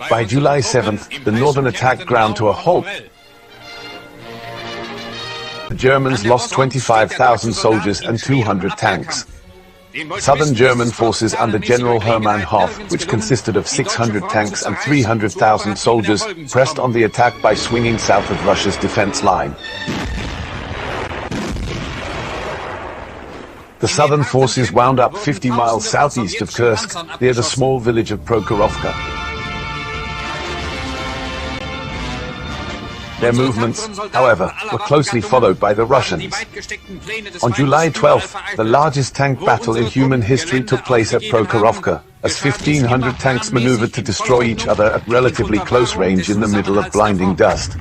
By July 7th, the northern attack ground to a halt. The Germans lost 25,000 soldiers and 200 tanks. Southern German forces under General Hermann Hoff, which consisted of 600 tanks and 300,000 soldiers, pressed on the attack by swinging south of Russia's defense line. The southern forces wound up 50 miles southeast of Kursk, near the small village of Prokhorovka. Their movements, however, were closely followed by the Russians. On July 12th, the largest tank battle in human history took place at Prokhorovka, as 1,500 tanks maneuvered to destroy each other at relatively close range in the middle of blinding dust.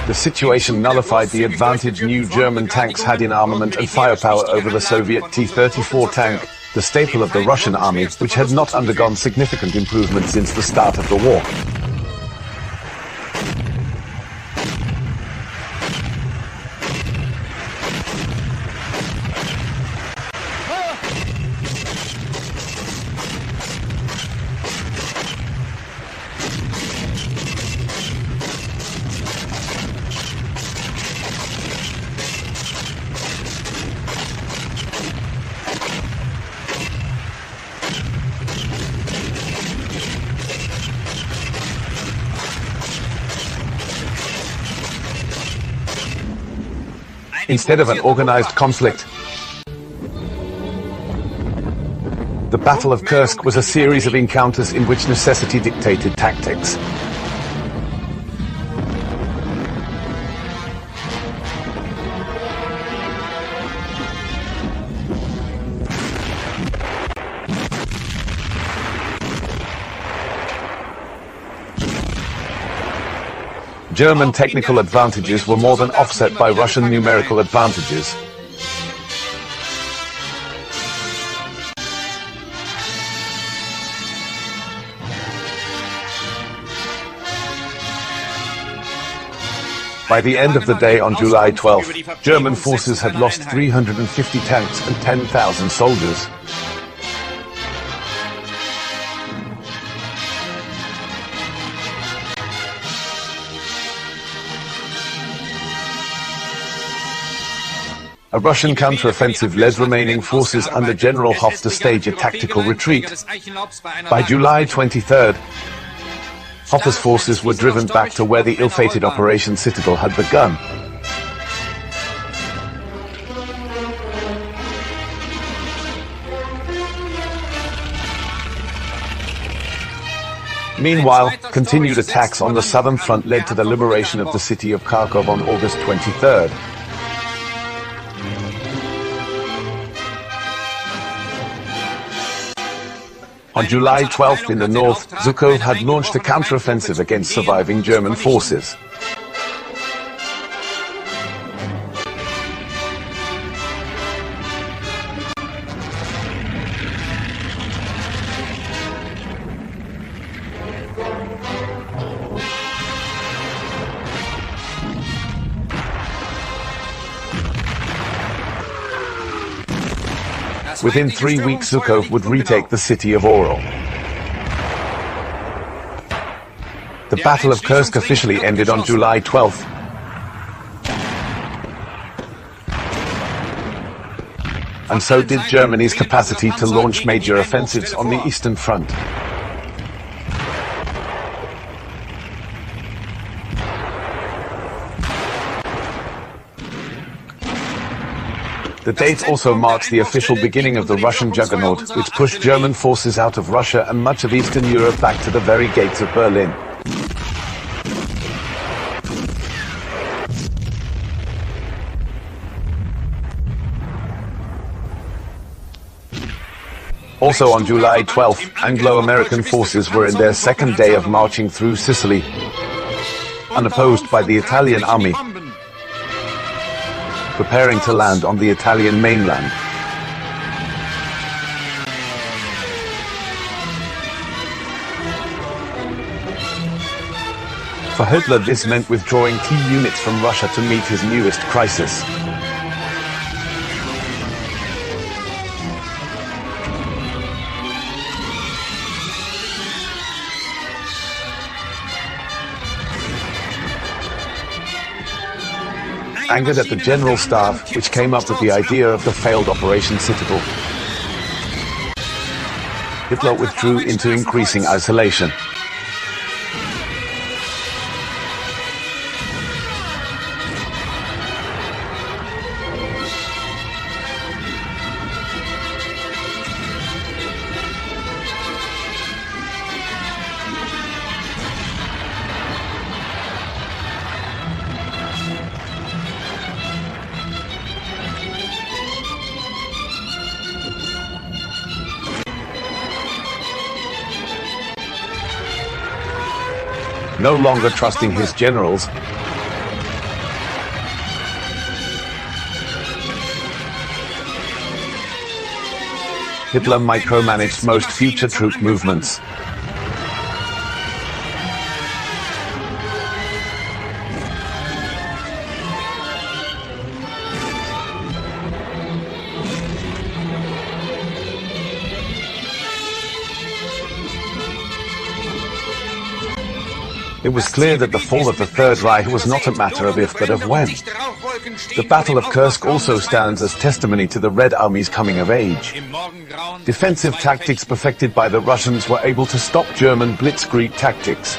The situation nullified the advantage new German tanks had in armament and firepower over the Soviet T-34 tank, the staple of the Russian army, which had not undergone significant improvement since the start of the war. Instead of an organized conflict, the Battle of Kursk was a series of encounters in which necessity dictated tactics. German technical advantages were more than offset by Russian numerical advantages. By the end of the day on July 12th, German forces had lost 350 tanks and 10,000 soldiers. A Russian counteroffensive led remaining forces under General Hoff to stage a tactical retreat. By July 23rd, Hoffer's forces were driven back to where the ill-fated Operation Citadel had begun. Meanwhile, continued attacks on the southern front led to the liberation of the city of Kharkov on August 23rd. On July 12th in the north, Zhukov had launched a counteroffensive against surviving German forces. Within 3 weeks, Zhukov would retake the city of Oral. The Battle of Kursk officially ended on July 12th. And so did Germany's capacity to launch major offensives on the Eastern Front. The date also marks the official beginning of the Russian juggernaut, which pushed German forces out of Russia and much of Eastern Europe back to the very gates of Berlin. Also on July 12th, Anglo-American forces were in their second day of marching through Sicily, unopposed by the Italian army, preparing to land on the Italian mainland. For Hitler, this meant withdrawing key units from Russia to meet his newest crisis. Angered at the General Staff, which came up with the idea of the failed Operation Citadel, Hitler withdrew into increasing isolation. No longer trusting his generals, Hitler micromanaged most future troop movements. It was clear that the fall of the Third Reich was not a matter of if but of when. The Battle of Kursk also stands as testimony to the Red Army's coming of age. Defensive tactics perfected by the Russians were able to stop German blitzkrieg tactics.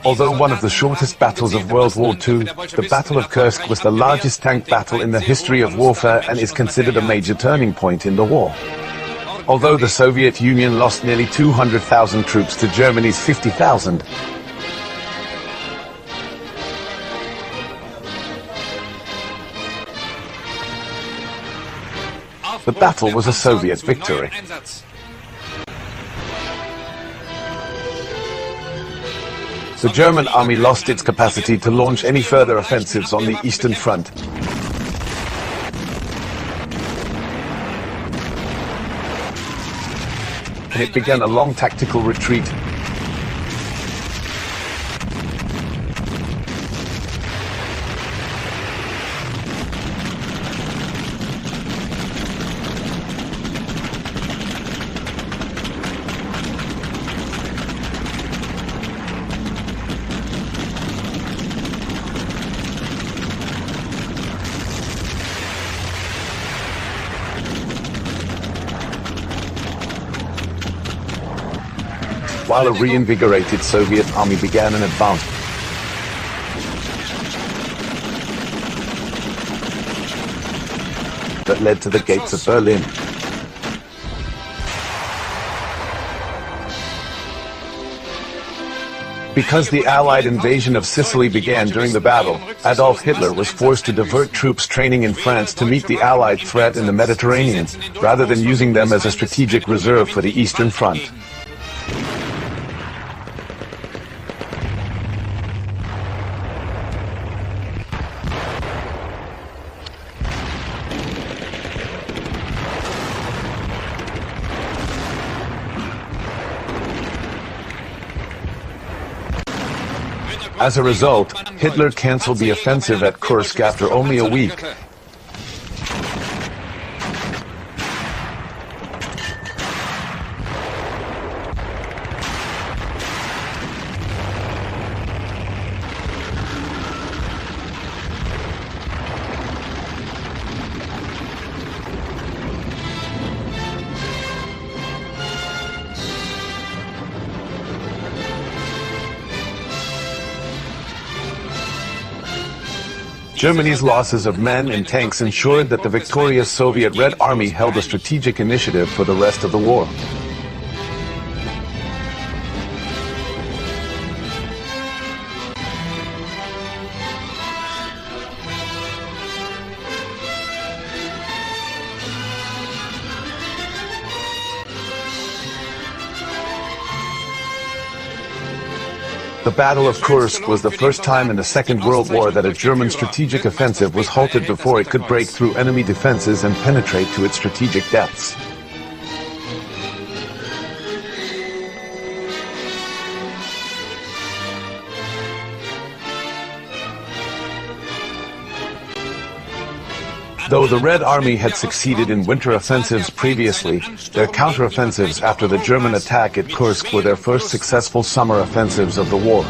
Although one of the shortest battles of World War II, the Battle of Kursk was the largest tank battle in the history of warfare and is considered a major turning point in the war. Although the Soviet Union lost nearly 200,000 troops to Germany's 50,000, the battle was a Soviet victory. The German army lost its capacity to launch any further offensives on the Eastern Front. And it began a long tactical retreat. While a reinvigorated Soviet army began an advance that led to the gates of Berlin. Because the Allied invasion of Sicily began during the battle, Adolf Hitler was forced to divert troops training in France to meet the Allied threat in the Mediterranean, rather than using them as a strategic reserve for the Eastern Front. As a result, Hitler cancelled the offensive at Kursk after only a week. Germany's losses of men and tanks ensured that the victorious Soviet Red Army held a strategic initiative for the rest of the war. The Battle of Kursk was the first time in the Second World War that a German strategic offensive was halted before it could break through enemy defenses and penetrate to its strategic depths. Though the Red Army had succeeded in winter offensives previously, their counteroffensives after the German attack at Kursk were their first successful summer offensives of the war.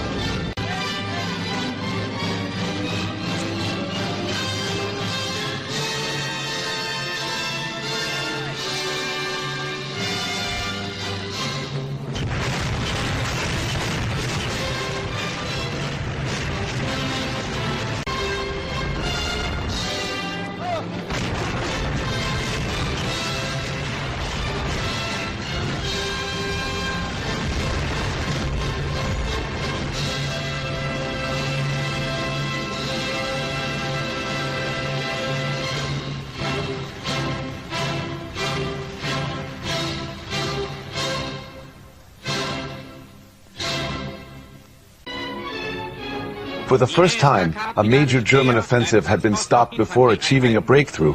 For the first time, a major German offensive had been stopped before achieving a breakthrough.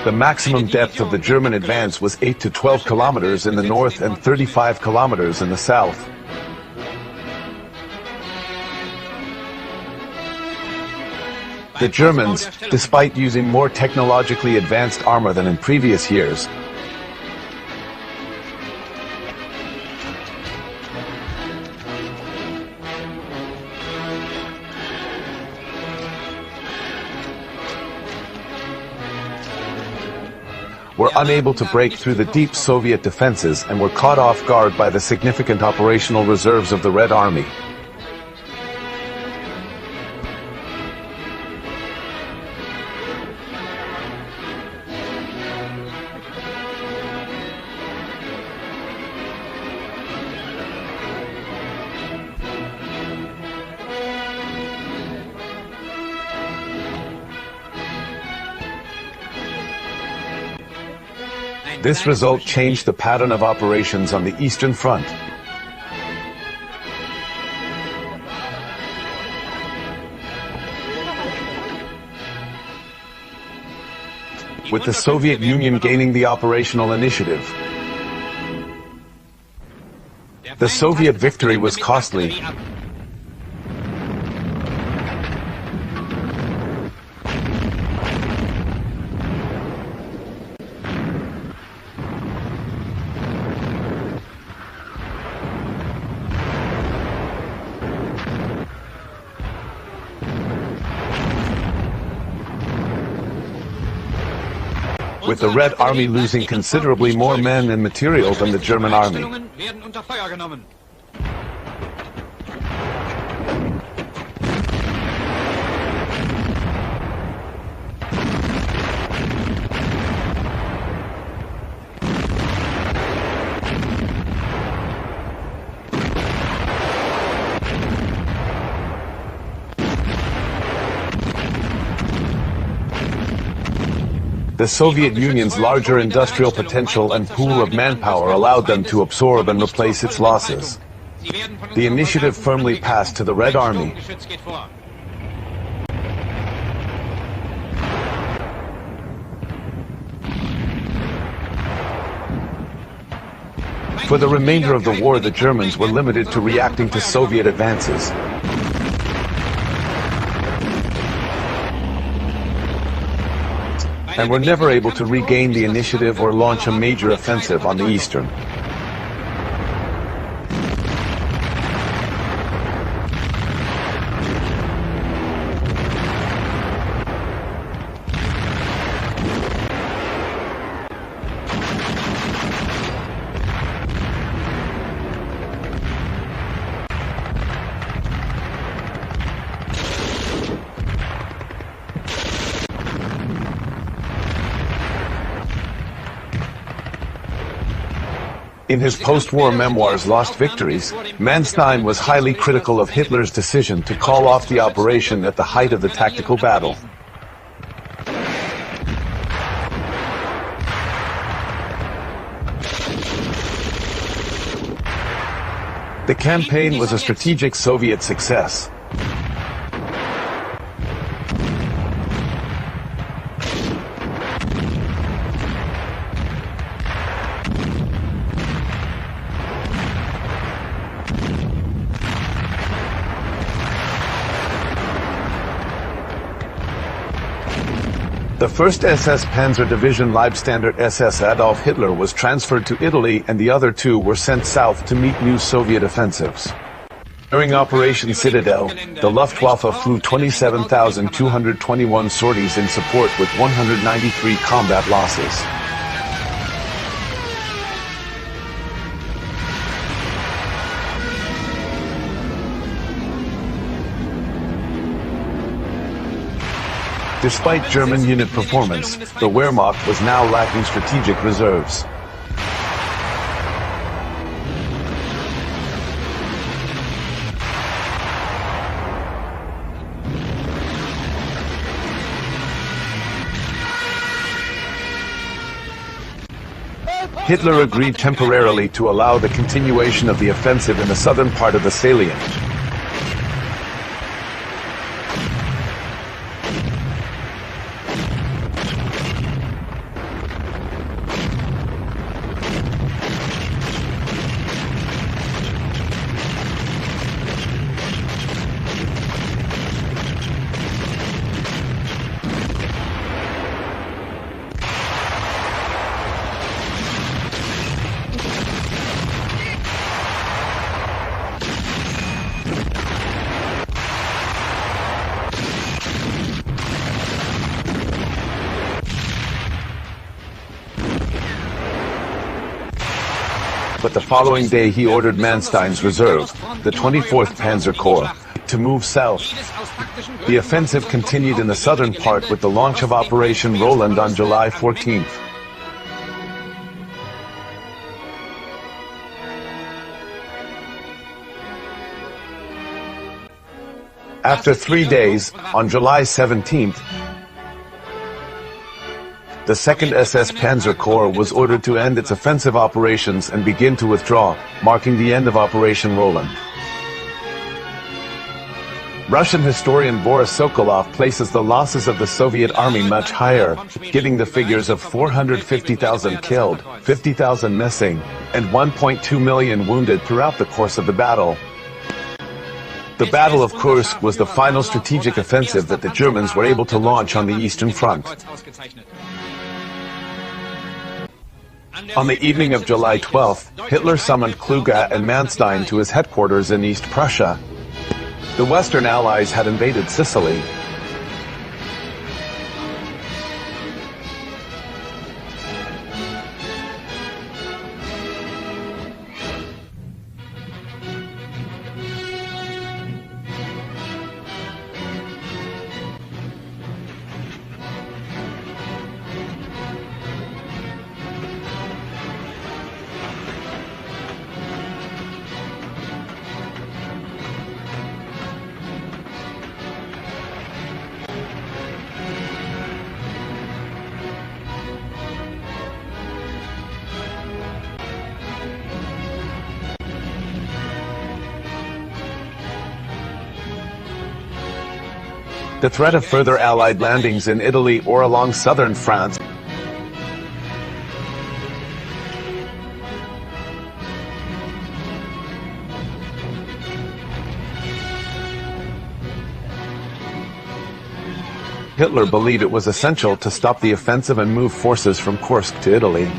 The maximum depth of the German advance was 8 to 12 kilometers in the north and 35 kilometers in the south. The Germans, despite using more technologically advanced armor than in previous years, were unable to break through the deep Soviet defenses and were caught off guard by the significant operational reserves of the Red Army. This result changed the pattern of operations on the Eastern Front. With the Soviet Union gaining the operational initiative. The Soviet victory was costly. With the Red Army losing considerably more men and material than the German army. The Soviet Union's larger industrial potential and pool of manpower allowed them to absorb and replace its losses. The initiative firmly passed to the Red Army. For the remainder of the war, the Germans were limited to reacting to Soviet advances. And were never able to regain the initiative or launch a major offensive on the Eastern. In his post-war memoirs Lost Victories, Manstein was highly critical of Hitler's decision to call off the operation at the height of the tactical battle. The campaign was a strategic Soviet success. The 1st SS Panzer Division Leibstandard SS Adolf Hitler was transferred to Italy, and the other two were sent south to meet new Soviet offensives. During Operation Citadel, the Luftwaffe flew 27,221 sorties in support with 193 combat losses. Despite German unit performance, the Wehrmacht was now lacking strategic reserves. Hitler agreed temporarily to allow the continuation of the offensive in the southern part of the salient. But the following day he ordered Manstein's reserve, the 24th Panzer Corps, to move south. The offensive continued in the southern part with the launch of Operation Roland on July 14th. After 3 days, on July 17th, the 2nd SS Panzer Corps was ordered to end its offensive operations and begin to withdraw, marking the end of Operation Roland. Russian historian Boris Sokolov places the losses of the Soviet army much higher, giving the figures of 450,000 killed, 50,000 missing, and 1.2 million wounded throughout the course of the battle. The Battle of Kursk was the final strategic offensive that the Germans were able to launch on the Eastern Front. On the evening of July 12th, Hitler summoned Kluge and Manstein to his headquarters in East Prussia. The Western Allies had invaded Sicily. The threat of further Allied landings in Italy or along southern France Hitler believed it was essential to stop the offensive and move forces from Kursk to Italy.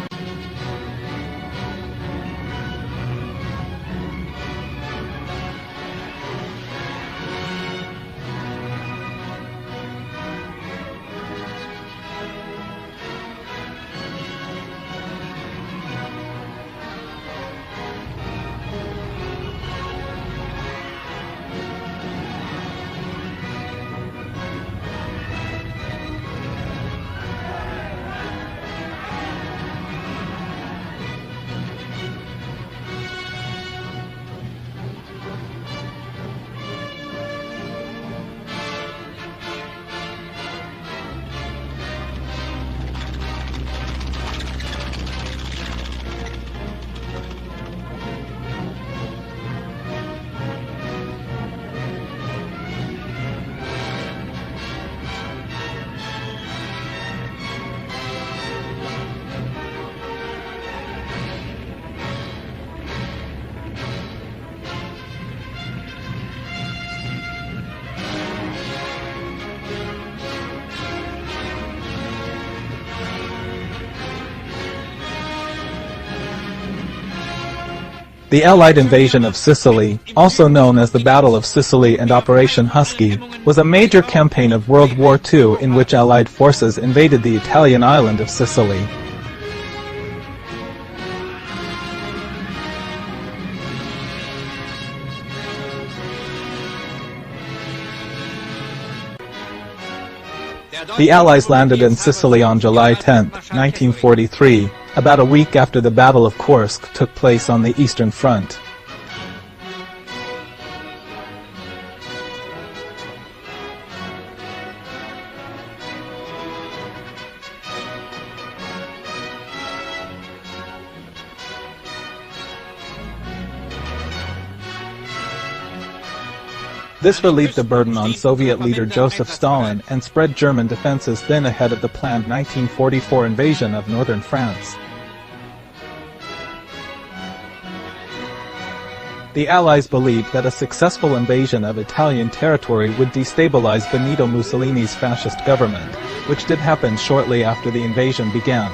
The Allied invasion of Sicily, also known as the Battle of Sicily and Operation Husky, was a major campaign of World War II in which Allied forces invaded the Italian island of Sicily. The Allies landed in Sicily on July 10, 1943, about a week after the Battle of Kursk took place on the Eastern Front. This relieved the burden on Soviet leader Joseph Stalin and spread German defenses thin ahead of the planned 1944 invasion of northern France. The Allies believed that a successful invasion of Italian territory would destabilize Benito Mussolini's fascist government, which did happen shortly after the invasion began.